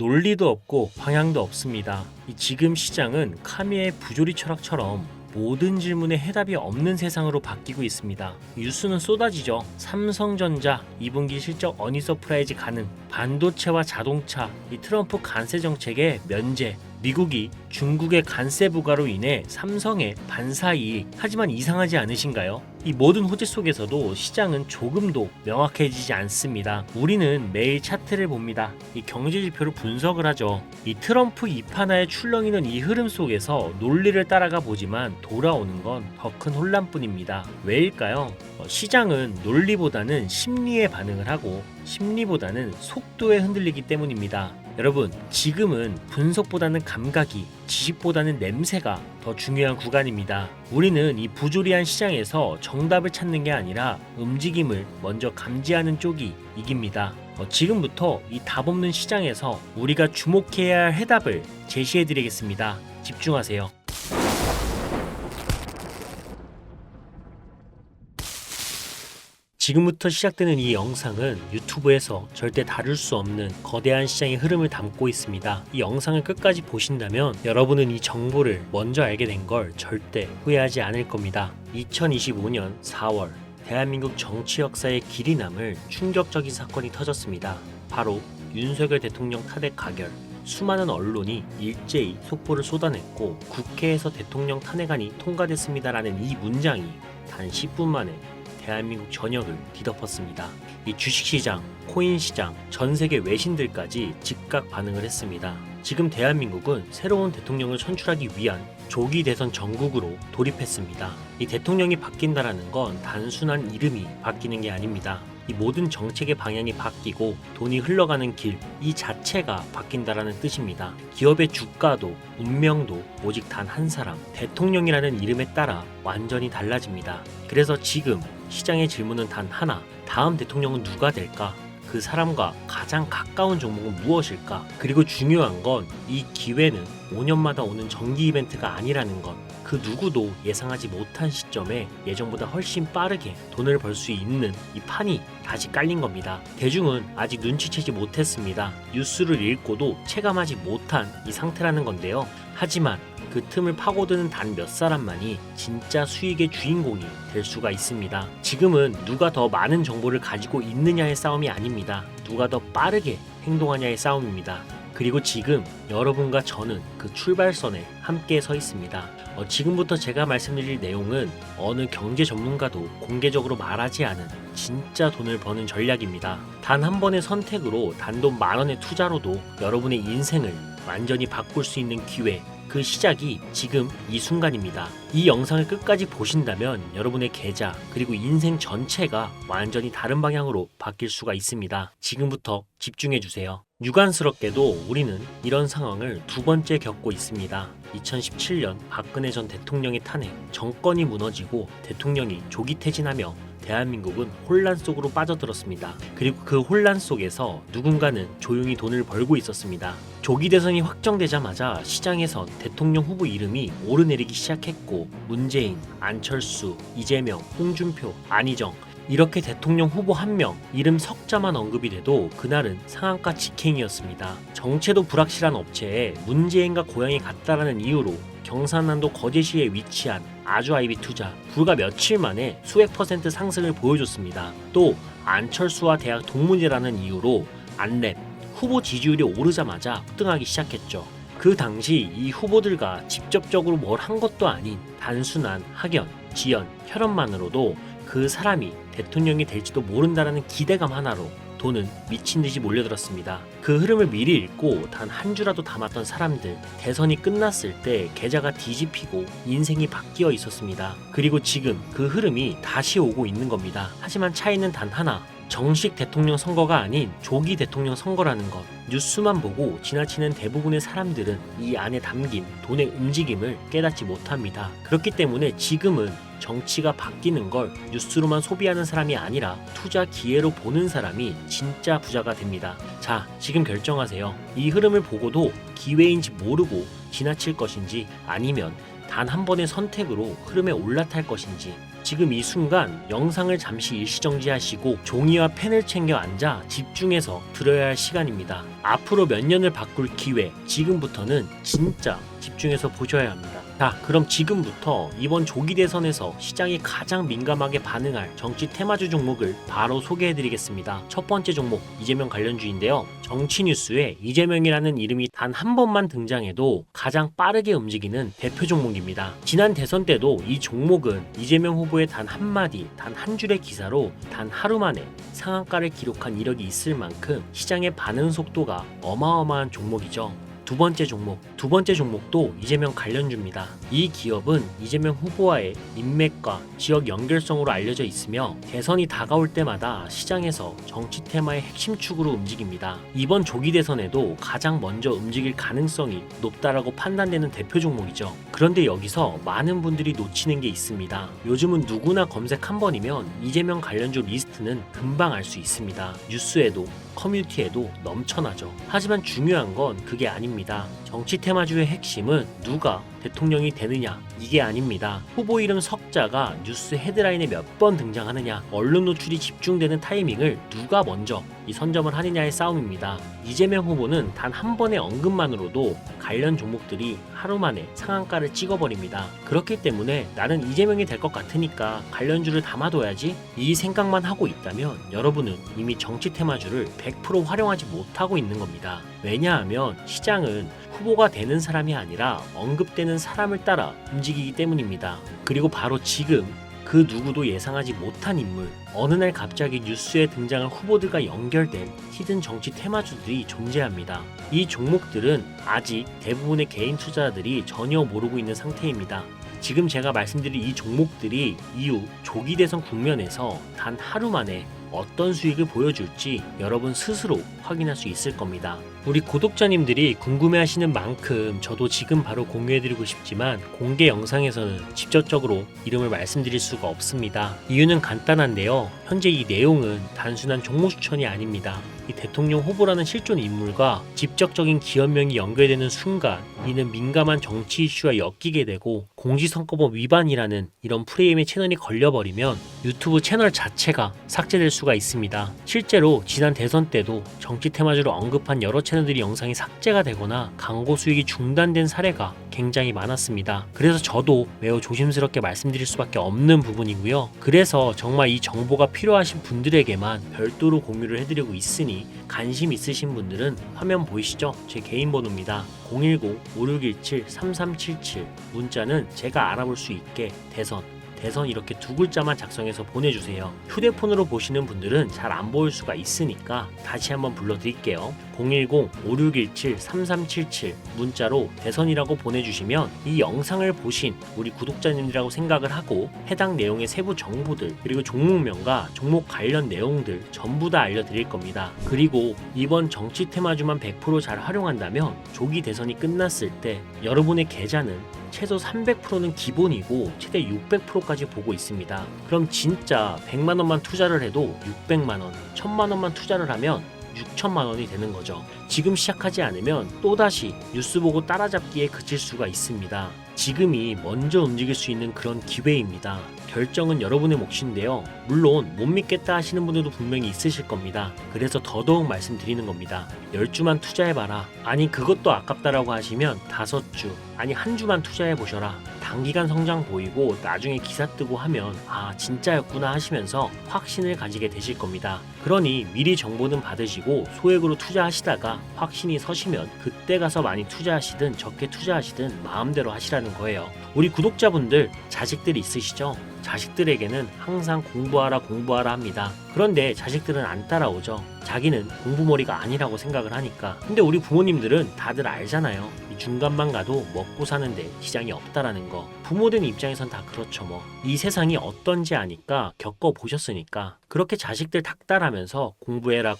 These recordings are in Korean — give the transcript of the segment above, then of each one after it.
논리도 없고 방향도 없습니다. 이 지금 시장은 카미의 부조리 철학처럼 모든 질문에 해답이 없는 세상으로 바뀌고 있습니다. 뉴스는 쏟아지죠. 삼성전자 2분기 실적 어니 서프라이즈 가능, 반도체와 자동차, 이 트럼프 관세 정책의 면제, 미국이 중국의 관세 부과로 인해 삼성의 반사이익. 하지만 이상하지 않으신가요? 이 모든 호재 속에서도 시장은 조금도 명확해지지 않습니다. 우리는 매일 차트를 봅니다. 이 경제 지표를 분석을 하죠. 이 트럼프 입하나에 출렁이는 이 흐름 속에서 논리를 따라가 보지만 돌아오는 건 더 큰 혼란뿐입니다. 왜일까요? 시장은 논리보다는 심리에 반응을 하고 심리보다는 속도에 흔들리기 때문입니다. 여러분, 지금은 분석보다는 감각이, 지식보다는 냄새가 더 중요한 구간입니다. 우리는 이 부조리한 시장에서 정답을 찾는 게 아니라 움직임을 먼저 감지하는 쪽이 이깁니다. 지금부터 이 답 없는 시장에서 우리가 주목해야 할 해답을 제시해 드리겠습니다. 집중하세요. 지금부터 시작되는 이 영상은 유튜브에서 절대 다룰 수 없는 거대한 시장의 흐름을 담고 있습니다. 이 영상을 끝까지 보신다면 여러분은 이 정보를 먼저 알게 된 걸 절대 후회하지 않을 겁니다. 2025년 4월 대한민국 정치 역사의 길이 남을 충격적인 사건이 터졌습니다. 바로 윤석열 대통령 탄핵 가결. 수많은 언론이 일제히 속보를 쏟아냈고 국회에서 대통령 탄핵안이 통과됐습니다라는 이 문장이 단 10분 만에 대한민국 전역을 뒤덮었습니다. 이 주식시장, 코인시장, 전세계 외신들까지 즉각 반응을 했습니다. 지금 대한민국은 새로운 대통령을 선출하기 위한 조기 대선 전국으로 돌입했습니다. 이 대통령이 바뀐다라는 건 단순한 이름이 바뀌는 게 아닙니다. 이 모든 정책의 방향이 바뀌고 돈이 흘러가는 길, 이 자체가 바뀐다라는 뜻입니다. 기업의 주가도 운명도 오직 단 한 사람, 대통령이라는 이름에 따라 완전히 달라집니다. 그래서 지금 시장의 질문은 단 하나, 다음 대통령은 누가 될까? 그 사람과 가장 가까운 종목은 무엇일까? 그리고 중요한 건 이 기회는 5년마다 오는 정기 이벤트가 아니라는 것. 그 누구도 예상하지 못한 시점에 예전보다 훨씬 빠르게 돈을 벌 수 있는 이 판이 다시 깔린 겁니다. 대중은 아직 눈치채지 못했습니다. 뉴스를 읽고도 체감하지 못한 이 상태라는 건데요. 하지만 그 틈을 파고드는 단 몇 사람만이 진짜 수익의 주인공이 될 수가 있습니다. 지금은 누가 더 많은 정보를 가지고 있느냐의 싸움이 아닙니다. 누가 더 빠르게 행동하냐의 싸움입니다. 그리고 지금 여러분과 저는 그 출발선에 함께 서 있습니다. 지금부터 제가 말씀드릴 내용은 어느 경제 전문가도 공개적으로 말하지 않은 진짜 돈을 버는 전략입니다. 단 한 번의 선택으로 단돈 10,000원의 투자로도 여러분의 인생을 완전히 바꿀 수 있는 기회, 그 시작이 지금 이 순간입니다. 이 영상을 끝까지 보신다면 여러분의 계좌 그리고 인생 전체가 완전히 다른 방향으로 바뀔 수가 있습니다. 지금부터 집중해주세요. 유감스럽게도 우리는 이런 상황을 두 번째 겪고 있습니다. 2017년 박근혜 전 대통령의 탄핵, 정권이 무너지고 대통령이 조기 퇴진하며 대한민국은 혼란 속으로 빠져들었습니다. 그리고 그 혼란 속에서 누군가는 조용히 돈을 벌고 있었습니다. 조기 대선이 확정되자마자 시장에선 대통령 후보 이름이 오르내리기 시작했고 문재인, 안철수, 이재명, 홍준표, 안희정 이렇게 대통령 후보 한 명 이름 석자만 언급이 돼도 그날은 상한가 직행이었습니다. 정체도 불확실한 업체에 문재인과 고향이 같다라는 이유로 경상남도 거제시에 위치한 아주아이비 투자 불과 며칠 만에 수백 퍼센트 상승을 보여줬습니다. 또 안철수와 대학 동문이라는 이유로 안랩 후보 지지율이 오르자마자 폭등하기 시작했죠. 그 당시 이 후보들과 직접적으로 뭘 한 것도 아닌 단순한 학연, 지연, 혈연만으로도 그 사람이 대통령이 될지도 모른다라는 기대감 하나로 돈은 미친 듯이 몰려들었습니다. 그 흐름을 미리 읽고 단 한 주라도 담았던 사람들, 대선이 끝났을 때 계좌가 뒤집히고 인생이 바뀌어 있었습니다. 그리고 지금 그 흐름이 다시 오고 있는 겁니다. 하지만 차이는 단 하나, 정식 대통령 선거가 아닌 조기 대통령 선거라는 것. 뉴스만 보고 지나치는 대부분의 사람들은 이 안에 담긴 돈의 움직임을 깨닫지 못합니다. 그렇기 때문에 지금은 정치가 바뀌는 걸 뉴스로만 소비하는 사람이 아니라 투자 기회로 보는 사람이 진짜 부자가 됩니다. 자, 지금 결정하세요. 이 흐름을 보고도 기회인지 모르고 지나칠 것인지 아니면 단 한 번의 선택으로 흐름에 올라탈 것인지 지금 이 순간 영상을 잠시 일시정지하시고 종이와 펜을 챙겨 앉아 집중해서 들어야 할 시간입니다. 앞으로 몇 년을 바꿀 기회, 지금부터는 진짜 집중해서 보셔야 합니다. 자, 그럼 지금부터 이번 조기 대선에서 시장이 가장 민감하게 반응할 정치 테마주 종목을 바로 소개해드리겠습니다. 첫 번째 종목, 이재명 관련주인데요. 정치 뉴스에 이재명이라는 이름이 단 한 번만 등장해도 가장 빠르게 움직이는 대표 종목입니다. 지난 대선 때도 이 종목은 이재명 후보의 단 한마디, 단 한 줄의 기사로 단 하루 만에 상한가를 기록한 이력이 있을 만큼 시장의 반응 속도가 어마어마한 종목이죠. 두 번째 종목도 이재명 관련주입니다. 이 기업은 이재명 후보와의 인맥과 지역 연결성으로 알려져 있으며 대선이 다가올 때마다 시장에서 정치 테마의 핵심 축으로 움직입니다. 이번 조기 대선에도 가장 먼저 움직일 가능성이 높다라고 판단되는 대표 종목이죠. 그런데 여기서 많은 분들이 놓치는 게 있습니다. 요즘은 누구나 검색 한 번이면 이재명 관련주 리스트는 금방 알 수 있습니다. 뉴스에도 커뮤니티에도 넘쳐나죠. 하지만 중요한 건 그게 아닙니다. 정치 테마주의 핵심은 누가 대통령이 되느냐, 이게 아닙니다. 후보 이름 석자가 뉴스 헤드라인에 몇 번 등장하느냐, 언론 노출이 집중되는 타이밍을 누가 먼저 이 선점을 하느냐의 싸움입니다. 이재명 후보는 단 한 번의 언급만으로도 관련 종목들이 하루 만에 상한가를 찍어버립니다. 그렇기 때문에 나는 이재명이 될 것 같으니까 관련주를 담아둬야지, 이 생각만 하고 있다면 여러분은 이미 정치 테마주를 100% 활용하지 못하고 있는 겁니다. 왜냐하면 시장은 후보가 되는 사람이 아니라 언급되는 사람을 따라 움직이기 때문입니다. 그리고 바로 지금 그 누구도 예상하지 못한 인물, 어느 날 갑자기 뉴스에 등장한 후보들과 연결된 히든 정치 테마주들이 존재합니다. 이 종목들은 아직 대부분의 개인 투자자들이 전혀 모르고 있는 상태입니다. 지금 제가 말씀드린 이 종목들이 이후 조기 대선 국면에서 단 하루 만에 어떤 수익을 보여줄지 여러분 스스로 확인할 수 있을 겁니다. 우리 구독자님들이 궁금해하시는 만큼 저도 지금 바로 공유해드리고 싶지만 공개 영상에서는 직접적으로 이름을 말씀드릴 수가 없습니다. 이유는 간단한데요. 현재 이 내용은 단순한 종목 추천이 아닙니다. 이 대통령 후보라는 실존 인물과 직접적인 기업명이 연결되는 순간 이는 민감한 정치 이슈와 엮이게 되고 공직선거법 위반이라는 이런 프레임의 채널이 걸려버리면 유튜브 채널 자체가 삭제될 수가 있습니다. 실제로 지난 대선 때도 정치 테마주를 언급한 여러 채널들이 영상이 삭제가 되거나 광고 수익이 중단된 사례가 굉장히 많았습니다. 그래서 저도 매우 조심스럽게 말씀드릴 수밖에 없는 부분이고요. 그래서 정말 이 정보가 필요하신 분들에게만 별도로 공유를 해드리고 있으니 관심 있으신 분들은 화면 보이시죠? 제 개인 번호입니다. 010-5617-3377 문자는 제가 알아볼 수 있게 대선 이렇게 두 글자만 작성해서 보내주세요. 휴대폰으로 보시는 분들은 잘 안 보일 수가 있으니까 다시 한번 불러드릴게요. 010-5617-3377 문자로 대선이라고 보내주시면 이 영상을 보신 우리 구독자님들이라고 생각을 하고 해당 내용의 세부 정보들 그리고 종목명과 종목 관련 내용들 전부 다 알려드릴 겁니다. 그리고 이번 정치 테마주만 100% 잘 활용한다면 조기 대선이 끝났을 때 여러분의 계좌는 최소 300%는 기본이고 최대 600%까지 보고 있습니다. 그럼 진짜 100만 원만 투자를 해도 600만 원, 1000만 원만 투자를 하면 6천만 원이 되는 거죠. 지금 시작하지 않으면 또다시 뉴스 보고 따라잡기에 그칠 수가 있습니다. 지금이 먼저 움직일 수 있는 그런 기회입니다. 결정은 여러분의 몫인데요. 물론 못 믿겠다 하시는 분들도 분명히 있으실 겁니다. 그래서 더더욱 말씀드리는 겁니다. 10주만 투자해봐라. 아니 그것도 아깝다라고 하시면 5주, 아니 한 주만 투자해보셔라. 단기간 성장 보이고 나중에 기사 뜨고 하면 아 진짜였구나 하시면서 확신을 가지게 되실 겁니다. 그러니 미리 정보는 받으시고 소액으로 투자하시다가 확신이 서시면 그때 가서 많이 투자하시든 적게 투자하시든 마음대로 하시라는 거예요. 우리 구독자분들 자식들이 있으시죠? 자식들에게는 항상 공부하라 합니다. 그런데 자식들은 안 따라오죠. 자기는 공부머리가 아니라고 생각을 하니까. 근데 우리 부모님들은 다들 알잖아요. 이 중간만 가도 먹고 사는데 시장이 없다라는 거. 부모된 입장에선 다 그렇죠 뭐. 이 세상이 어떤지 아니까 겪어보셨으니까 그렇게 자식들 닥달하면서 공부해라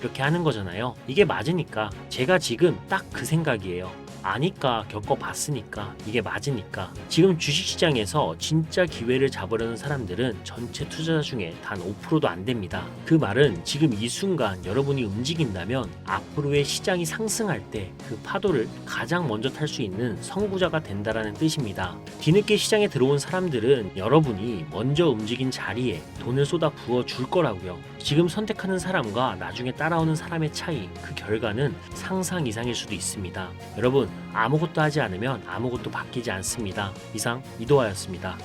이렇게 하는 거잖아요. 이게 맞으니까 제가 지금 딱 그 생각이에요. 아니까 겪어봤으니까 이게 맞으니까. 지금 주식시장에서 진짜 기회를 잡으려는 사람들은 전체 투자자 중에 단 5%도 안 됩니다. 그 말은 지금 이 순간 여러분이 움직인다면 앞으로의 시장이 상승할 때 그 파도를 가장 먼저 탈 수 있는 선구자가 된다라는 뜻입니다. 뒤늦게 시장에 들어온 사람들은 여러분이 먼저 움직인 자리에 돈을 쏟아 부어 줄 거라고요. 지금 선택하는 사람과 나중에 따라오는 사람의 차이, 그 결과는 상상 이상일 수도 있습니다. 여러분, 아무것도 하지 않으면 아무것도 바뀌지 않습니다. 이상 이도하였습니다.